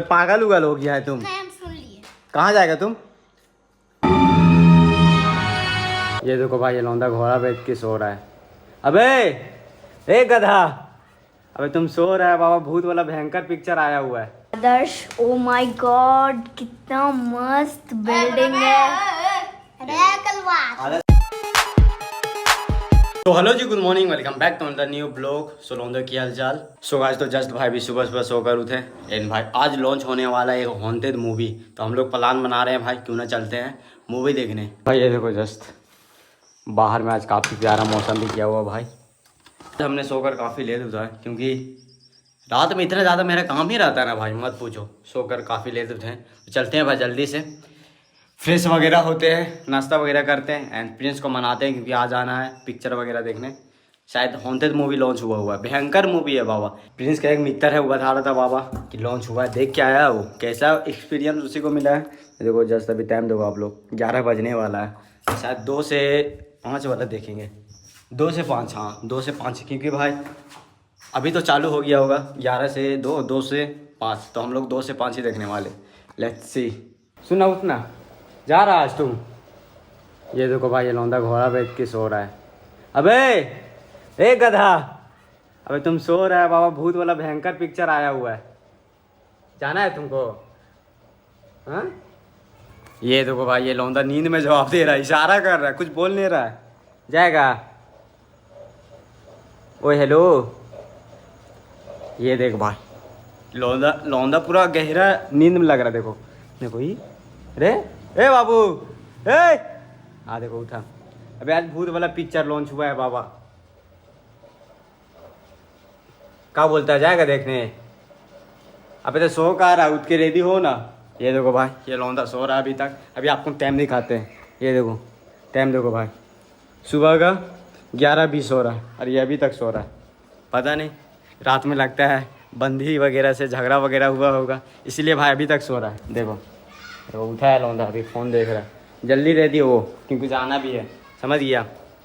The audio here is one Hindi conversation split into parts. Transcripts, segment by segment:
पागल उगल हो गया है तुम। हम सुन लिए। कहाँ जाएगा तुम? ये देखो भाई, ये लौंडा घोड़ा बैठ के सो रहा है। अबे ए गधा, अबे तुम सो रहा है बाबा, भूत वाला भयंकर पिक्चर आया हुआ है। आदर्श, ओ माय गॉड, कितना मस्त बिल्डिंग है। तो hello ji, good morning, welcome back to another new blog. So लौंडा की हाल चाल। सो आज तो जस्ट भाई भी सुबह सुबह सोकर उठे एंड भाई आज लॉन्च होने वाला है एक हॉन्टेड मूवी। तो हम लोग प्लान बना रहे हैं भाई, क्यों ना चलते हैं मूवी देखने। भाई ये देखो जस्ट बाहर में आज काफ़ी प्यारा मौसम भी किया हुआ भाई। हमने सोकर काफ़ी लेट उठा है क्योंकि रात में इतना ज़्यादा मेरा काम ही रहता है ना भाई, मत पूछो। सोकर काफ़ी लेट उठे हैं। तो चलते हैं भाई जल्दी से, फ्रेश वगैरह होते हैं, नाश्ता वगैरह करते हैं एंड प्रिंस को मनाते हैं क्योंकि आज आना है पिक्चर वगैरह देखने। शायद हॉन्टेड मूवी लॉन्च हुआ है, भयंकर मूवी है बाबा। प्रिंस का एक मित्र है, वो बता रहा था बाबा कि लॉन्च हुआ है, देख के आया वो, कैसा एक्सपीरियंस उसी को मिला है। देखो जस्ट अभी टाइम देखो आप लोग, 11 बजने वाला है। शायद 2 से 5 वाला देखेंगे, 2 से 5, हाँ 2 से 5, क्योंकि भाई अभी तो चालू हो गया होगा 11 से 2, 2 से 5, तो हम लोग 2 से 5 ही देखने वाले। Let's see. सुना उतना जा रहा आज तुम। ये देखो भाई, ये लौंडा घोड़ा बैठ के सो रहा है। अबे ए गधा, अबे तुम सो रहा है बाबा, भूत वाला भयंकर पिक्चर आया हुआ है, जाना है तुमको? हाँ ये देखो भाई, ये लौंडा नींद में जवाब दे रहा है, इशारा कर रहा है, कुछ बोल नहीं रहा है। जाएगा? ओए हेलो, ये देख भाई, लौंडा लौंडा पूरा गहरा नींद में लग रहा है। देखो देखो ही रे, ए बाबू ए, हाँ देखो उठा। अबे आज भूत वाला पिक्चर लॉन्च हुआ है बाबा, क्या बोलता है, जाएगा देखने? अबे तो सो का रहा, उठ के रेडी हो ना। ये देखो भाई, ये लौंडा सो रहा है अभी तक। अभी आपको टाइम दिखाते हैं, ये देखो टाइम देखो भाई, सुबह का 11:20 हो रहा है और ये अभी तक सो रहा है। पता नहीं रात में लगता है बंदी वगैरह से झगड़ा वगैरह हुआ होगा, इसलिए भाई अभी तक सो रहा है। देखो तो उठा है लौंडा, अभी फ़ोन देख रहा है। जल्दी रेडी हो क्योंकि जाना भी है, समझ गया?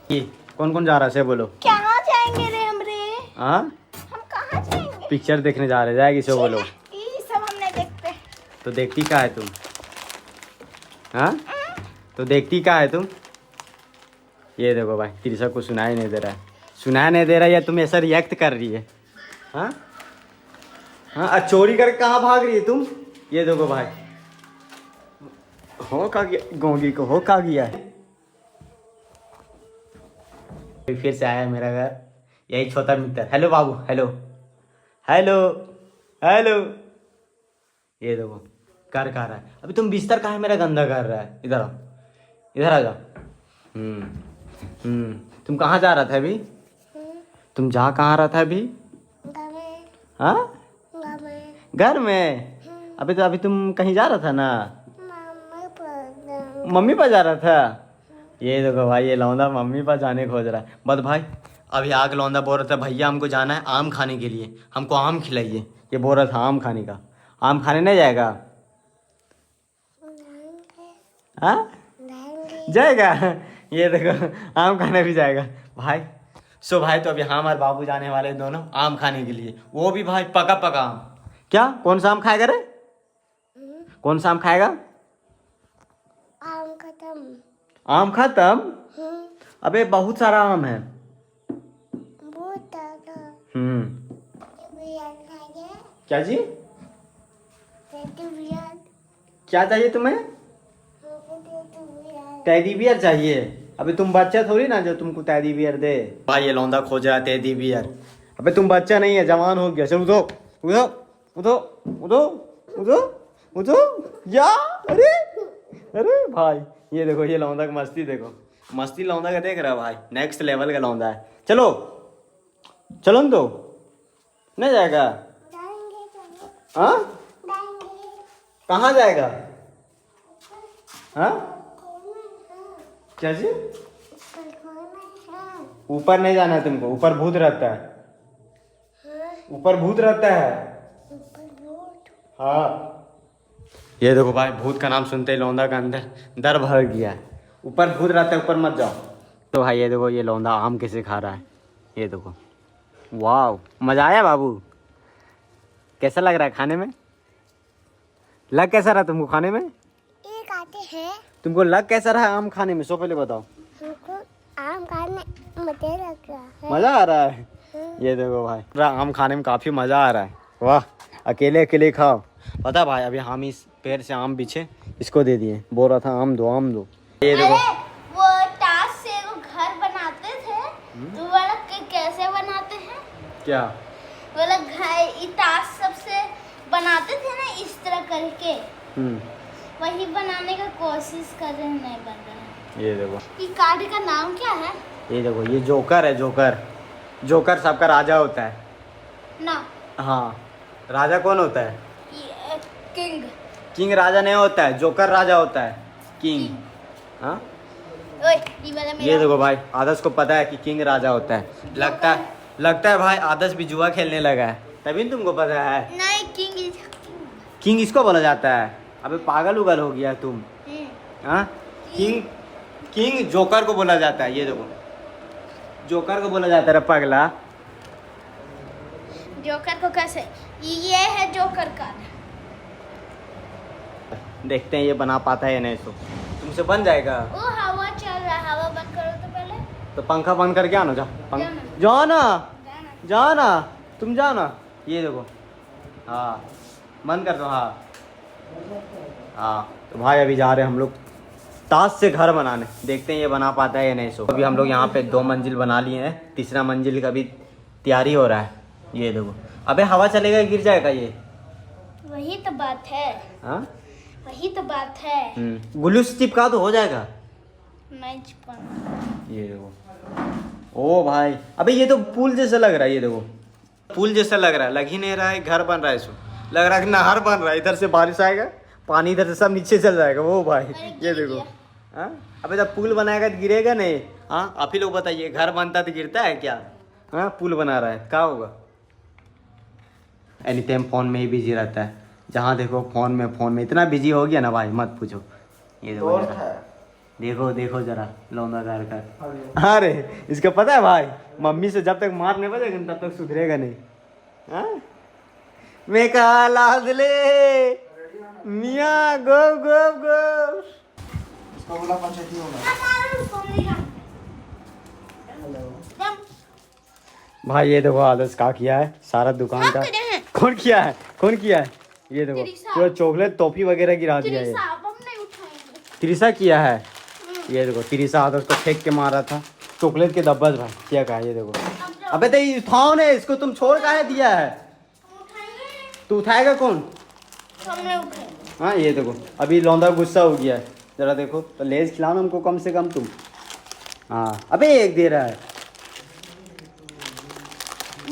कि कौन कौन जा रहा है से बोलो। कहाँ जाएंगे रे हमरे? हाँ हम कहाँ जाएंगे? पिक्चर देखने जा रहे, जाएगी सो बोलो। ये सब हम नहीं देखते। तो देखती क्या है तुम? हाँ तो देखती क्या है तुम? ये देखो भाई, तिरसा को सुनाई नहीं दे रहा है, सुनाई नहीं दे रहा है, या तुम ऐसा रिएक्ट कर रही है? हाँ हाँ, चोरी करके कहाँ भाग रही है तुम? ये देखो भाई, हो का गया गोंगी को, हो का गया है। फिर से आया मेरा घर, यही छोटा मित्र। हेलो बाबू, हेलो हेलो हेलो। ये देखो कर रहा है। अभी तुम बिस्तर कहाँ है मेरा गंदा कर रहा है? इधर आओ, इधर आ जाओ। तुम कहाँ जा रहा था अभी? तुम जा कहाँ रहा था अभी? हाँ घर में। अभी तो अभी तुम कहीं जा रहा था ना, मम्मी पास जा रहा था। ये देखो भाई, ये लौंडा मम्मी पास जाने खोज रहा है। बस भाई अभी आग लौंडा बोल रहा था भैया हमको जाना है आम खाने के लिए, हमको आम खिलाइए। ये बोल रहा था आम खाने का। आम खाने नहीं जाएगा? हाँ जाएगा। ये देखो आम खाने भी जाएगा भाई। सो भाई तो अभी हम और बाबू जाने वाले हैं दोनों आम खाने के लिए, वो भी भाई पका पका आम। क्या कौन सा आम खाएगा रे? कौन सा आम खाएगा? आम खत्म। आम खत्म? अबे बहुत सारा आम है। क्या जी? क्या चाहिए तुम्हें? टेडी बियर चाहिए? अबे तुम बच्चा थोड़ी ना जो तुमको टेडी बियर दे। भाई ये लौंडा खोज रहा है टेडी बियर। अबे तुम बच्चा नहीं है, जवान हो गया। चलो उठो उठो उठो उठो उठो उठो या। अरे अरे भाई ये देखो, ये लौंडा का मस्ती देखो, मस्ती लौंडा का देख रहा है भाई, नेक्स्ट लेवल का लौंडा है। चलो चलो न, तो नहीं जाएगा? हाँ कहाँ जाएगा? हाँ क्या जी? ऊपर नहीं जाना है तुमको, ऊपर भूत रहता है, ऊपर भूत रहता है। हाँ ये देखो भाई, भूत का नाम सुनते ही लौंडा का अंदर डर भर गया है। ऊपर भूत रहता है, ऊपर मत जाओ। तो भाई ये देखो, ये लौंडा आम कैसे खा रहा है, ये देखो। वाह मज़ा आया बाबू? कैसा लग रहा है खाने में? लग कैसा रहा तुमको खाने में? एक आते हैं तुमको लग कैसा रहा आम खाने में? सो पहले बताओ। हमको आम खाने मजे लग रहा है। मजा आ रहा है? ये देखो भाई, पूरा आम खाने में काफी मजा आ रहा है। वाह, अकेले अकेले खाओ। पता भाई, अभी हम इस पेड़ से आम पीछे इसको दे दिए, बोल रहा था आम दो आम दो। ये देखो, वो ताश से वो घर बनाते थे, तो वाला कैसे बनाते हैं? क्या वाला घर ताश सबसे बनाते थे ना इस तरह करके, वही बनाने का कोशिश कर रहे हैं, नहीं बन रहा है। ये देखो, ये कार्ड का नाम क्या है? ये देखो, ये जोकर है। जोकर, जोकर सबका राजा होता है ना, हाँ। राजा कौन होता है? ये किंग। किंग राजा नहीं होता है, जोकर राजा होता है, किंग। हाँ, ओए, ये वाला ये मेरा। देखो भाई, आदर्श को पता है कि किंग राजा होता है। लगता है भाई आदर्श भी जुआ खेलने लगा है, तभी तुमको पता है। नहीं, किंग। किंग इसको बोला जाता है। अबे पागल उगल हो गया तुम, हाँ? किंग, किंग जोकर को बोला जाता है। ये देखो, जोकर को बोला जाता है रे पगला। जोकर को कैसे? ये है जोकर कार्ड। देखते हैं ये बना पाता है या नहीं। तो तुमसे बन जाएगा। ओ, हवा चल रहा है, हवा बंद करो तो पहले। तो पंखा बंद करके आना, जा जाना। जाओ ना, जाना। जाना, तुम जाना। ये देखो, हाँ बंद कर दो। हाँ हाँ, तो भाई अभी जा रहे हैं हम लोग ताश से घर बनाने, देखते हैं ये बना पाता है या नहीं। सो अभी हम लोग यहाँ पे 2 मंजिल बना लिए हैं, तीसरा मंजिल का भी तैयारी हो रहा है। ये देखो, अबे हवा चलेगा गिर जाएगा ये। वही तो बात है, हाँ, वही तो बात है। ग्लू से चिपका तो हो जाएगा। मैं चिपका। ये देखो, ओ भाई, अबे ये तो पुल जैसा लग रहा है। ये देखो, पुल जैसा लग रहा है, लग ही नहीं रहा है घर बन रहा है। इसको लग रहा है कि नहर बन रहा है, इधर से बारिश आएगा, पानी इधर से सब नीचे चल जाएगा। वो भाई, ये देखो, हाँ अबे जब पुल बनाएगा तो गिरेगा नहीं। हाँ, आप ही लोग बताइए, घर बनता तो गिरता है क्या? हाँ, पुल बना रहा है, क्या होगा? एनी टाइम फ़ोन में ही बिजी रहता है, जहाँ देखो फ़ोन में इतना बिजी हो गया ना भाई, मत पूछो। ये देखो जरा, देखो देखो जरा लौंदा गार का। अरे इसका पता है भाई, मम्मी से जब तक मार नहीं बजेगा तब तक सुधरेगा नहीं। हाँ, मैं कहा लादले मियाँ गो गो गो। इसका बोला पंचायती होगा। भाई ये देखो आदर्श का किया है सारा दुकान का। कौन किया है? कौन किया है? ये देखो, पूरा चॉकलेट टॉफी वगैरह गिरा दिया है। त्रिशा किया है। ये देखो, त्रिशा आदर्श को फेंक के मारा था चॉकलेट के डब्बा भाई, क्या कहा। ये देखो, अबे तो ये उठाओ ने, इसको तुम छोड़ काहे दिया है? तू उठाएगा कौन? हाँ, ये देखो, अभी लौंदा गुस्सा हो गया है, जरा देखो तो लेज खिलाओ हमको कम से कम तुम। हाँ, अबे एक दे रहा है।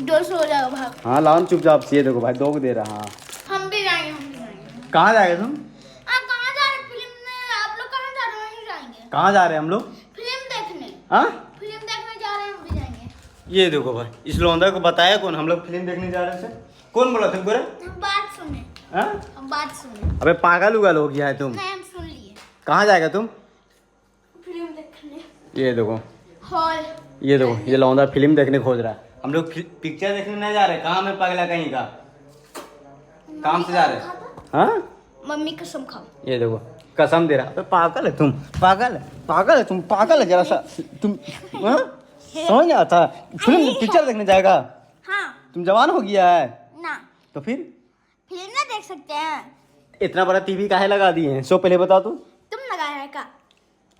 200 हो जाएगा भाग। हाँ लाओ चुपचाप से। ये देखो भाई, 2 को दे रहा। हाँ, हम भी जाएंगे। कहाँ जाएगा तुम? कहाँ जा रहे? फिल्म में। आप लोग कहाँ जा रहे हो? वहीं जाएंगे। कहाँ जा रहे हैं हम लोग? फिल्म देखने। हाँ, फिल्म देखने जा रहे हैं, हम भी जाएंगे। ये देखो भाई, इस लौंदा को बताया कौन हम लोग फिल्म देखने जा रहे थे? कौन बोला तुमको रे? हम बात सुने। हाँ? हम बात सुने। अबे पागल उगल हो गया है तुम। नहीं, हम सुन लिए। कहाँ जाएगा तुम? फिल्म देखने। ये देखो, हॉल। ये देखो, ये लौंदा फिल्म देखने खोज रहा है। हम लोग पिक्चर देखने नहीं जा रहे, काम है पगला कहीं का, काम से जा रहे। हाँ, मम्मी कसम खाओ। ये देखो कसम दे रहा। अबे पागल है तुम, पागल है, पागल है तुम, पागल है जरा सा तुम। हाँ? समझ नहीं आता, फिल्म पिक्चर देखने जाएगा? हाँ। तुम जवान हो गया है ना, तो फिर फिल्म ना देख सकते हैं। इतना बड़ा टीवी काहे लगा दिए हैं? सो पहले बताओ तो। तुम लगाया है का?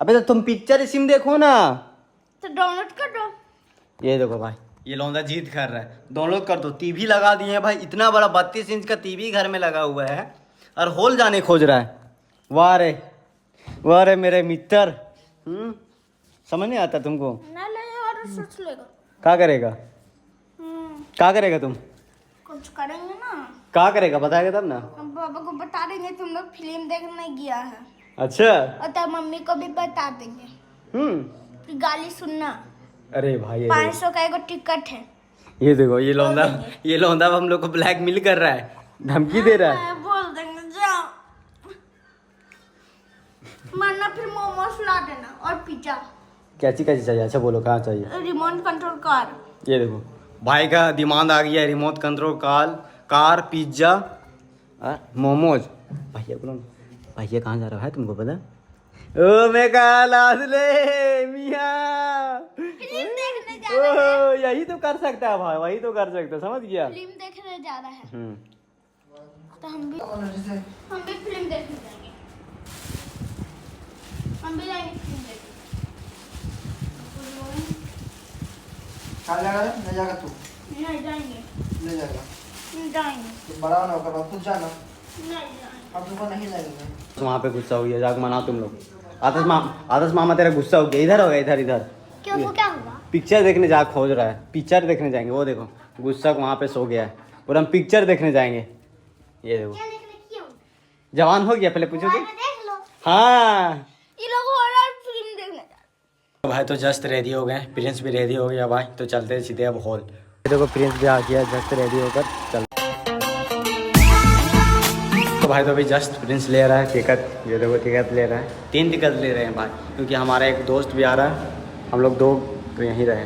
अबे तो तुम पिक्चर सिम देखो ना। तो डाउनलोड कर दो। ये देखो भाई, ये लौंदा जीत कर रहा है, डाउनलोड कर दो। टीवी लगा दिए हैं भाई, इतना बड़ा 32 इंच का टीवी घर में लगा हुआ है और हॉल जाने खोज रहा है। वाह रे मेरे मित्र। समझ नहीं आता तुमको? ना ले और सोच लेगा। क्या करेगा? क्या करेगा तुम? कुछ करेंगे ना। क्या करेगा बताएगा तब ना। हम पापा को बता देंगे तुम लोग फिल्म देखने गया है, अच्छा, और तब मम्मी को भी बता देंगे। फिर गाली सुनना। अरे भाई ये 500 का एक टिकट है। ये देखो, ये लौंदा अब हम लोग को ब्लैकमेल कर रहा है, धमकी दे रहा है। बोल देंगे जाओ, वरना फिर मोमोज ला देना और पिज्जा। कैसी चाहिए? अच्छा बोलो, कहाँ चाहिए? Remote control car. ये देखो भाई का डिमांड आ गया है, remote control car, pizza, momos. भैया बोलो भैया कहाँ जा रहा है तुमको पता? ओ मैं कहा लादले मियाँ फिल्म देखने जा रहा है। ओ यही तो कर सकता है भाई, वही तो कर सकता है, समझ गया। फिल्म देखने जा रहा है हम्म। तो हम भी फिल्म देखने जाएंगे। हम भी जाएंगे फिल्म देखने। कहाँ जाएगा? ले जाएगा तू? नहीं जाएंगे, ले जाएगा। नहीं जाएंगे, तो बड़ा ना होकर खुद जाना। नहीं जाएंगे। अब तुमको नहीं लगेगा। तो वहाँ पे गुस्सा हो गया, जाके मनाओ तुम लोग। आदर्श मामा तेरा गुस्सा हो गया, इधर हो गया, इधर इधर। क्यों वो क्या हुआ? पिक्चर देखने जा खोज रहा है, पिक्चर देखने जाएंगे, वो देखो गुस्सा वहाँ पे सो गया है और हम पिक्चर देखने जाएंगे। ये देखो क्या देखने क्यों? जवान हो गया, पहले पूछो तो। मोबाइल में देख लो। हाँ ये लोग हॉरर फिल्म देखने जा रहे हैं। तो भाई तो जस्ट रेडी हो गए, प्रिंस भी रेडी हो गया भाई, तो चलते हैं सीधे अब हॉल। देखो प्रिंस भी आ गया जस्ट रेडी होकर, चल। तो भाई तो अभी जस्ट प्रिंस ले रहा है टिकट, ये देखो टिकट ले रहा है, 3 टिकट ले रहे हैं भाई, क्योंकि हमारा एक दोस्त भी आ रहा है, हम लोग 2 तो यहीं रहे।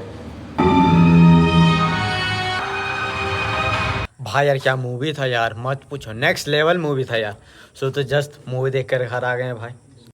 भाई यार क्या मूवी था यार, मत पूछो, नेक्स्ट लेवल मूवी था यार। सो तो जस्ट मूवी देख कर घर आ गए हैं भाई।